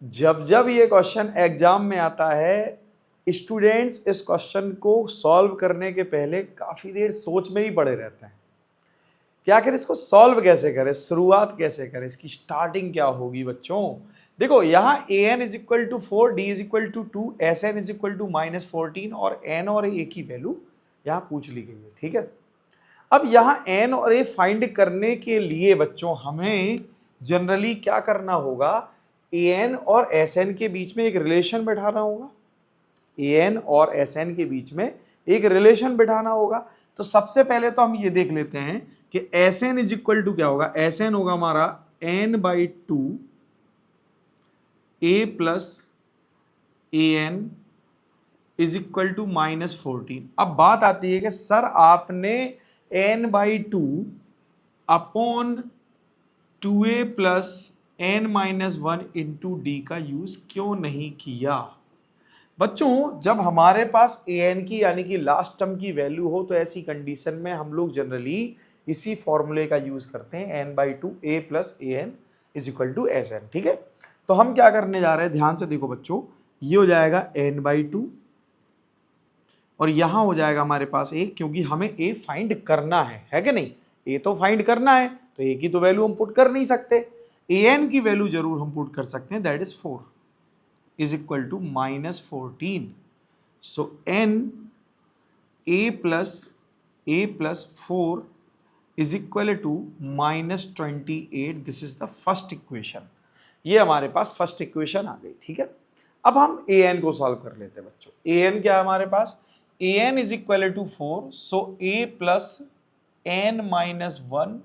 जब जब ये क्वेश्चन एग्जाम में आता है, स्टूडेंट्स इस क्वेश्चन को सॉल्व करने के पहले काफी देर सोच में ही पड़े रहते हैं। क्या करें, इसको सॉल्व कैसे करें, शुरुआत कैसे करें, इसकी स्टार्टिंग क्या होगी। बच्चों देखो, यहाँ a N is equal to 4, d is equal to 2, s N is equal to -14 और एन और ए की वैल्यू यहाँ पूछ ली गई है। ठीक है, अब यहाँ एन और ए फाइंड करने के लिए बच्चों हमें जनरली क्या करना होगा, ए एन और एस एन के बीच में एक रिलेशन बैठाना होगा। ए एन और एस एन के बीच में एक रिलेशन बैठाना होगा। तो सबसे पहले तो हम ये देख लेते हैं कि S N is equal to क्या होगा। एस एन होगा हमारा n/2 a plus A N is equal to -14। अब बात आती है कि सर आपने n/2 upon 2a plus n-1 into D का यूज क्यों नहीं किया। बच्चों जब हमारे पास ए एन की यानी कि लास्ट टर्म की वैल्यू हो तो ऐसी कंडीशन में हम लोग जनरली इसी फॉर्मूले का यूज करते हैं, n/2 a plus A N is equal to S N. ठीक है, तो हम क्या करने जा रहे हैं, ध्यान से देखो बच्चों, ये हो जाएगा n/2 और यहां हो जाएगा हमारे पास a, क्योंकि हमें a फाइंड करना है कि नहीं। a तो फाइंड करना है तो a की तो वैल्यू हम पुट कर नहीं सकते, ए एन की वैल्यू जरूर हम पुट कर सकते हैं, that is 4 is equal to -14। So n a plus 4 is equal to -28। This is the first equation. ये हमारे पास फर्स्ट इक्वेशन आ गई। ठीक है, अब हम ए एन को सॉल्व कर लेते हैं बच्चों। ए एन क्या है हमारे पास, a N is equal to 4, so a plus n-1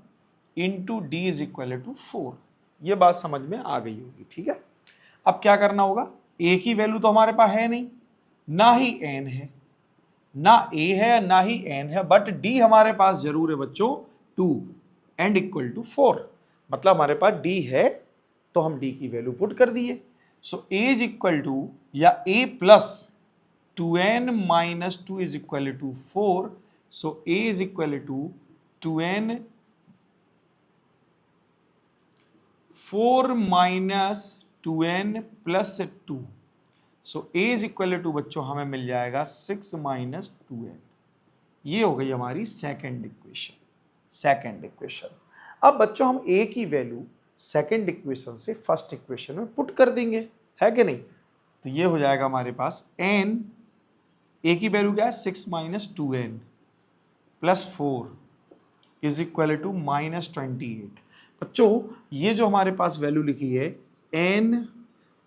into d is equal to 4। ये बात समझ में आ गई होगी। ठीक है, अब क्या करना होगा, a की वैल्यू तो हमारे पास है नहीं, ना ही n है, ना a है ना ही n है, बट d हमारे पास जरूर है बच्चों 2 एंड इक्वल टू 4। मतलब हमारे पास d है तो हम d की वैल्यू पुट कर दिए। So a is equal to या a plus 2n-2 is equal to 4। So a is equal to 2n 4 minus 2n plus 2। So a is equal to बच्चों हमें मिल जाएगा 6 माइनस 2n। ये हो गई हमारी सेकेंड इक्वेशन। अब बच्चों हम a की वैल्यू सेकेंड इक्वेशन से फर्स्ट इक्वेशन में पुट कर देंगे, है कि नहीं। तो ये हो जाएगा हमारे पास n, a की वैल्यू क्या है 6 minus 2n plus 4 is equal to -28। बच्चों ये जो हमारे पास वैल्यू लिखी है n,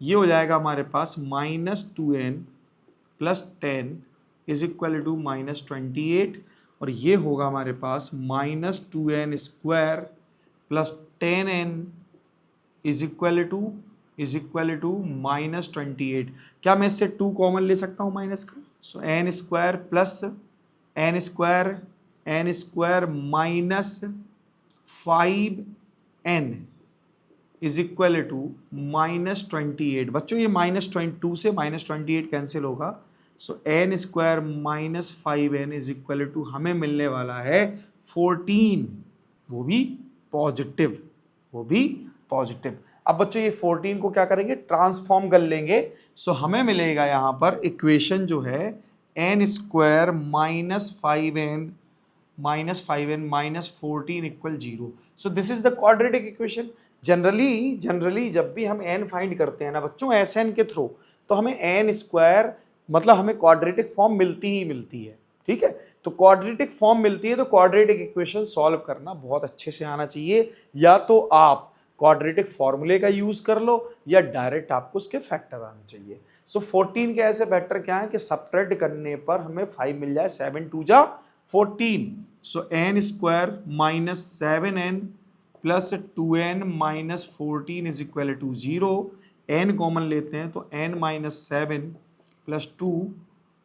ये हो जाएगा हमारे पास -2n plus 10 is equal to -28 और ये होगा हमारे पास -2n square plus 10n is equal to -28। क्या मैं इससे 2 कॉमन ले सकता हूँ माइनस का। So n square plus n square minus 5n is equal to -28। बच्चों ये -2 से -28 कैंसिल होगा। So n square minus 5n is equal to हमें मिलने वाला है 14, वो भी पॉजिटिव। अब बच्चों ये 14 को क्या करेंगे, ट्रांसफॉर्म कर लेंगे। सो हमें मिलेगा यहाँ पर इक्वेशन जो है n square -5n minus 14 equal 0। So this is the quadratic equation. Generally जब भी हम n फाइंड करते हैं ना बच्चों एस एन के थ्रू, तो हमें n स्क्वायर मतलब हमें क्वाड्रेटिक फॉर्म मिलती है। ठीक है, तो क्वाड्रेटिक फॉर्म मिलती है तो क्वाड्रेटिक इक्वेशन सॉल्व करना बहुत अच्छे से आना चाहिए। या तो आप क्वाड्रेटिक फॉर्मूले का यूज कर लो या डायरेक्ट आपको उसके फैक्टर आने चाहिए। सो 14 के ऐसे फैक्टर क्या है कि सब्ट्रैक्ट करने पर हमें 5 मिल जाए, 7 2 जा 14। So n square minus 7n plus 2n minus 14 is equal to 0। n common लेते हैं तो n minus 7 plus 2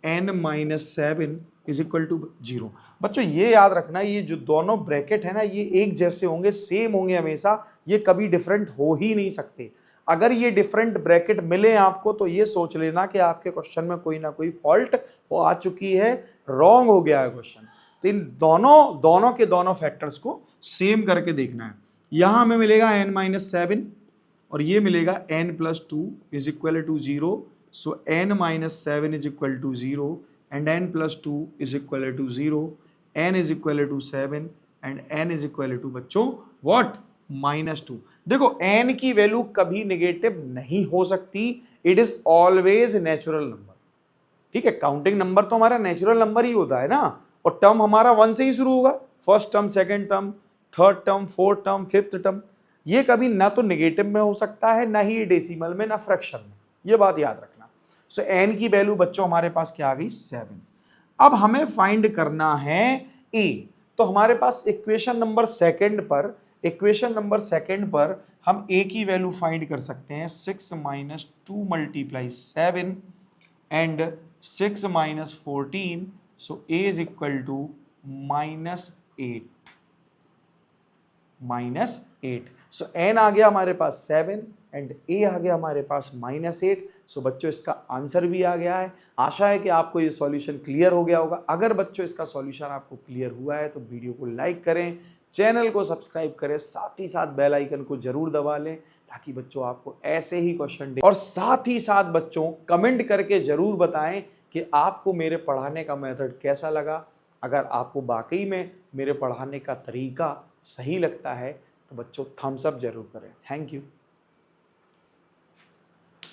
n minus 7 is equal to 0। बच्चों ये याद रखना, ये जो दोनों ब्रैकेट है ना ये एक जैसे होंगे, सेम होंगे हमेशा, ये कभी डिफरेंट हो ही नहीं सकते। अगर ये डिफरेंट ब्रैकेट मिले आपको तो ये सोच लेना कि आपके क्वेश्चन में कोई ना कोई फॉल्ट वो आ चुकी है, रॉन्ग हो गया है क्वेश्चन। तो इन दोनों के दोनों फैक्टर्स को सेम करके देखना है। यहां हमें मिलेगा n-7 और ये मिलेगा n+2 is equal to 0, so n-7 is equal to 0 and n+2 is equal to 0, n is equal to 7 and n is equal to बच्चों व्हाट -2। देखो n की वैल्यू कभी नेगेटिव नहीं हो सकती, it is always natural number. ठीक है, counting number तो हमारा नेचुरल नंबर ही होता है ना, और टर्म हमारा 1 से ही शुरू होगा, first term, second term, third term, fourth term, fifth term. ये कभी ना तो नेगेटिव में हो सकता है, ना ही डेसिमल में, ना फ्रैक्शन में, ये बात याद रखना। सो n की वैल्यू बच्चों हमारे पास क्या आ गई 7। अब हमें फाइंड करना है a, तो हमारे पास इक्वेशन नंबर सेकंड पर हम a की वैल्यू फाइंड कर सकते हैं 6 - 2 × 7 and 6 - 14, so a is equal to -8, -8। So n आ गया हमारे पास 7 एंड a आ गया हमारे पास -8। सो बच्चों इसका आंसर भी आ गया है। आशा है कि आपको ये सॉल्यूशन क्लियर हो गया होगा। अगर बच्चों इसका सॉल्यूशन आपको क्लियर हुआ है तो वीडियो को लाइक करें, चैनल को सब्सक्राइब करें, साथ ही साथ बेल आइकन को जरूर दबा लें ताकि बच्चों आपको ऐसे ही क्वेश्चन, और साथ ही साथ बच्चों कमेंट करके जरूर बताएं कि आपको मेरे पढ़ाने का मेथड कैसा लगा। अगर आपको वाकई में मेरे पढ़ाने का तरीका सही लगता है तो बच्चों थम्स अप जरूर करें। Thank you.